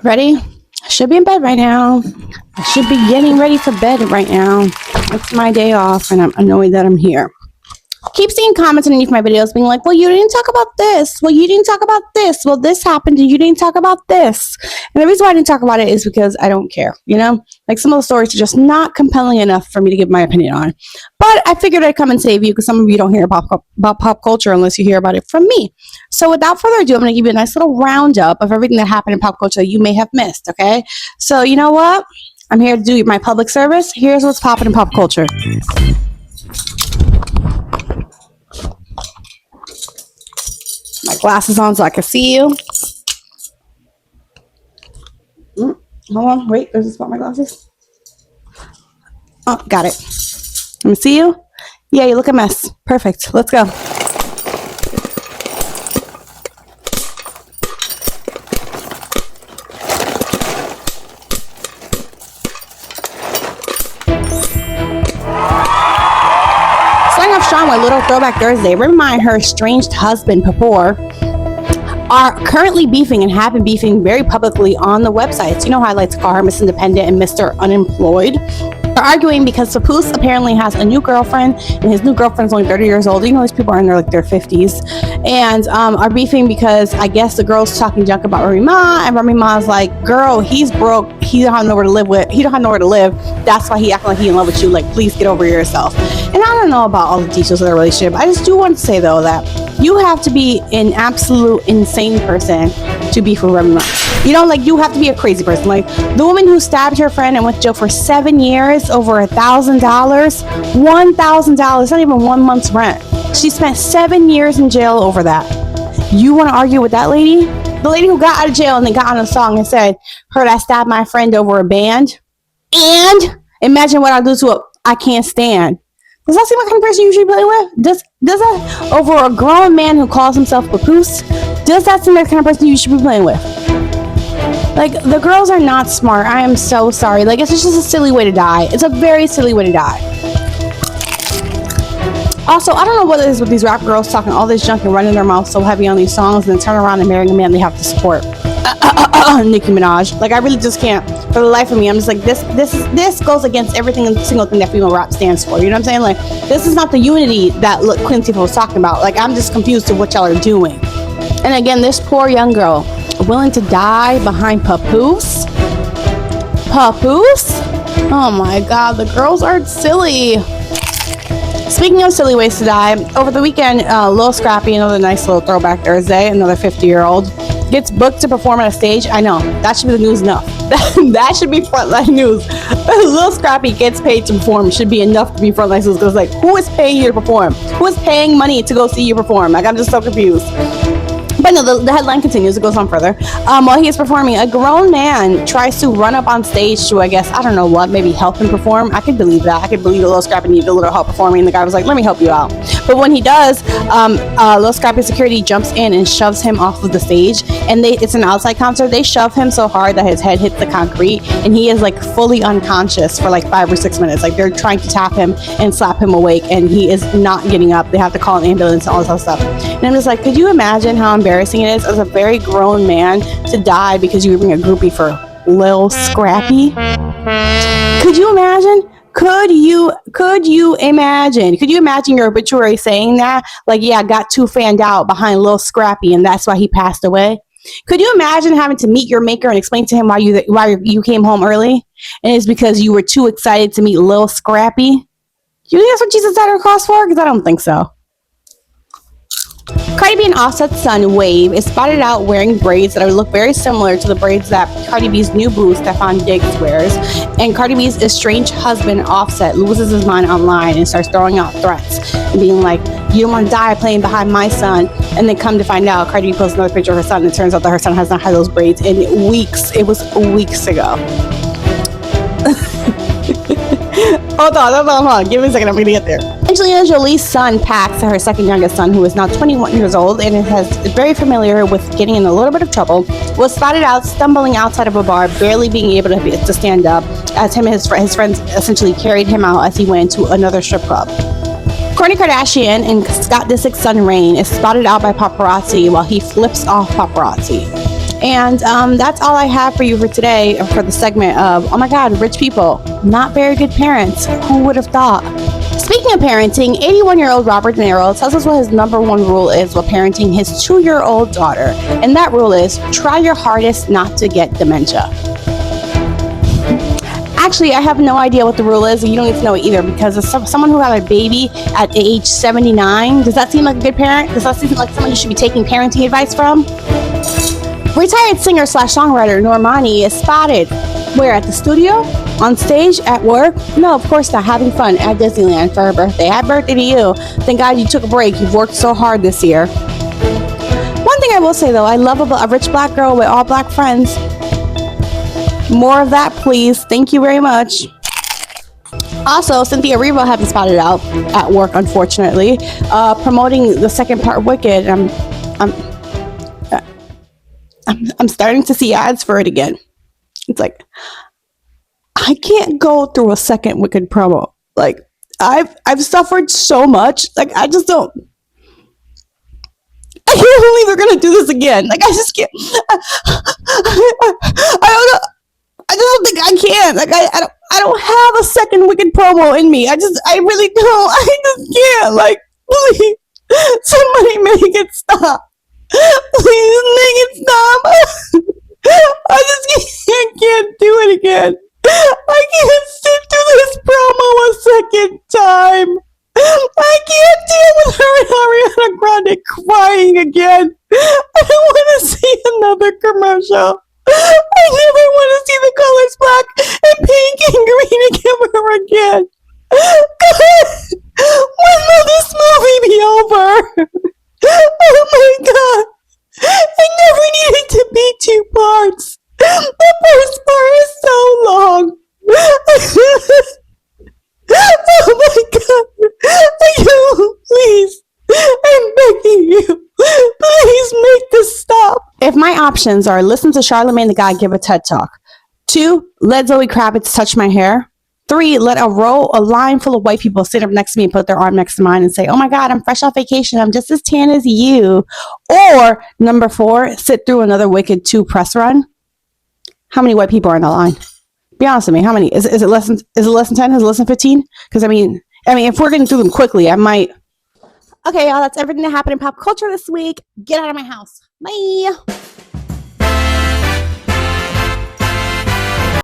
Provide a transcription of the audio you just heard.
Ready? I should be in bed right now. I should be getting ready for bed right now. It's my day off and I'm annoyed that I'm here. Keep seeing comments underneath my videos being like, well, you didn't talk about this. Well, you didn't talk about this. Well, this happened and you didn't talk about this. And the reason why I didn't talk about it is because I don't care, you know? Like some of the stories are just not compelling enough for me to give my opinion on. But I figured I'd come and save you because some of you don't hear about pop culture unless you hear about it from me. So without further ado, I'm going to give you a nice little roundup of everything that happened in pop culture that you may have missed, okay? So you know what? I'm here to do my public service. Here's what's popping in pop culture. My glasses on so I can see you. Hold on, wait, there's a spot on my glasses. Oh, got it. Let me see you. Yeah, you look a mess. Perfect. Let's go. Strong with Little Throwback Thursday. Remy and her estranged husband, Papour, are currently beefing and have been beefing very publicly on the websites. You know how I like to call her Miss Independent and Mr. Unemployed. They're arguing because Papoose apparently has a new girlfriend, and his new girlfriend's only 30 years old. You know, these people are in their 50s, and are beefing because I guess the girl's talking junk about Remy Ma, and Remy Ma's like, "Girl, he's broke. He don't have nowhere to live with. He don't have nowhere to live. That's why he acting like he in love with you. Like, please get over yourself." And I don't know about all the details of their relationship. I just do want to say though that you have to be an absolute insane person to beef with Remy Ma. You know, like you have to be a crazy person. Like the woman who stabbed her friend and went to jail for 7 years over $1,000, $1,000, not even 1 month's rent. She spent 7 years in jail over that. You want to argue with that lady? The lady who got out of jail and then got on a song and said, "Heard I stabbed my friend over a band." And imagine what I'll do to it. I can't stand. Does that seem like the kind of person you should be playing with? Does that over a grown man who calls himself Papoose? Does that seem like the kind of person you should be playing with? Like, the girls are not smart. I am so sorry. Like, it's just a silly way to die. It's a very silly way to die. Also, I don't know what it is with these rap girls talking all this junk and running their mouth so heavy on these songs and then turn around and marrying a man they have to support. Nicki Minaj. Like, I really just can't. For the life of me, I'm just like, this goes against everything and single thing that female rap stands for. You know what I'm saying? Like, this is not the unity that Quincy was talking about. Like, I'm just confused to what y'all are doing. And again, this poor young girl willing to die behind Papoose? Papoose? Oh my God, the girls are silly. Speaking of silly ways to die, over the weekend, Lil Scrappy, another nice little throwback Thursday, another 50-year-old, gets booked to perform on a stage. I know, that should be the news enough. That should be frontline news. Lil Scrappy gets paid to perform should be enough to be frontline news, because like, who is paying you to perform? Who is paying money to go see you perform? Like, I'm just so confused. But no, the headline continues. It goes on further. While he is performing, a grown man tries to run up on stage to, I guess, I don't know what, maybe help him perform. I could believe that. I could believe a Lil Scrappy needed a little help performing. And the guy was like, "Let me help you out." But when he does, Lil Scrappy security jumps in and shoves him off of the stage. And it's an outside concert. They shove him so hard that his head hits the concrete. And he is like fully unconscious for like 5 or 6 minutes. Like they're trying to tap him and slap him awake. And he is not getting up. They have to call an ambulance and all this other stuff. And I'm just like, could you imagine how embarrassing it is as a very grown man to die because you were being a groupie for Lil Scrappy? Could you imagine? Could you imagine your obituary saying that? Like, yeah, got too fanned out behind Lil Scrappy and that's why he passed away? Could you imagine having to meet your maker and explain to him why you came home early? And it's because you were too excited to meet Lil Scrappy? You think that's what Jesus died on the cross for? Because I don't think so. Cardi B and Offset's son, Wave, is spotted out wearing braids that look very similar to the braids that Cardi B's new boo, Stefan Diggs, wears. And Cardi B's estranged husband, Offset, loses his mind online and starts throwing out threats and being like, "You don't want to die playing behind my son." And then come to find out, Cardi B posts another picture of her son, and it turns out that her son has not had those braids in weeks. It was weeks ago. Hold on. Give me a second. I'm going to get there. Angelina Jolie's son, Pax, her second youngest son, who is now 21 years old and is very familiar with getting in a little bit of trouble, was spotted out stumbling outside of a bar, barely being able to stand up, as him and his friends essentially carried him out as he went to another strip club. Kourtney Kardashian and Scott Disick's son, Rain, is spotted out by paparazzi while he flips off paparazzi. And that's all I have for you for today, for the segment of, oh my God, rich people, not very good parents. Who would have thought? Speaking of parenting, 81-year-old Robert Deniro tells us what his number one rule is while parenting his 2-year-old daughter. And that rule is, try your hardest not to get dementia. Actually, I have no idea what the rule is, and you don't need to know it either, because as someone who had a baby at age 79, does that seem like a good parent? Does that seem like someone you should be taking parenting advice from? Retired singer/songwriter Normani is spotted where? At the studio? On stage? At work? No, of course not. Having fun at Disneyland for her birthday. Happy birthday to you. Thank God you took a break. You've worked so hard this year. One thing I will say, though, I love a rich black girl with all black friends. More of that, please. Thank you very much. Also, Cynthia Erivo has been spotted out at work, unfortunately, promoting the second part of Wicked. I'm starting to see ads for it again. It's like, I can't go through a second Wicked promo. Like, I've suffered so much. Like, I just don't. I can't believe they're gonna do this again. Like, I just can't. I don't know. I just don't think I can. Like, I don't have a second Wicked promo in me. I really don't. I just can't. Like, please, somebody make it stop. Please make it stop. I just can't do it again. I can't sit through this promo a second time. I can't deal with her and Ariana Grande crying again. I don't want to see another commercial. I never want to see the colors black and pink and green ever again. God, when will this movie be over? Oh my God. I never needed to be 2 parts. The first part is so long. Oh my God. Please. I'm begging you. Please make this stop. If my options are listen to Charlamagne the God give a TED Talk, 2, let Zoe Kravitz touch my hair, 3, let a line full of white people sit up next to me and put their arm next to mine and say, oh my God, I'm fresh off vacation. I'm just as tan as you. Or number 4, sit through another Wicked 2 press run. How many white people are in the line? Be honest with me. How many? Is it less than 10? Is it less than 15? Because I mean, if we're getting through them quickly, I might. Okay, y'all, that's everything that happened in pop culture this week. Get out of my house. Bye.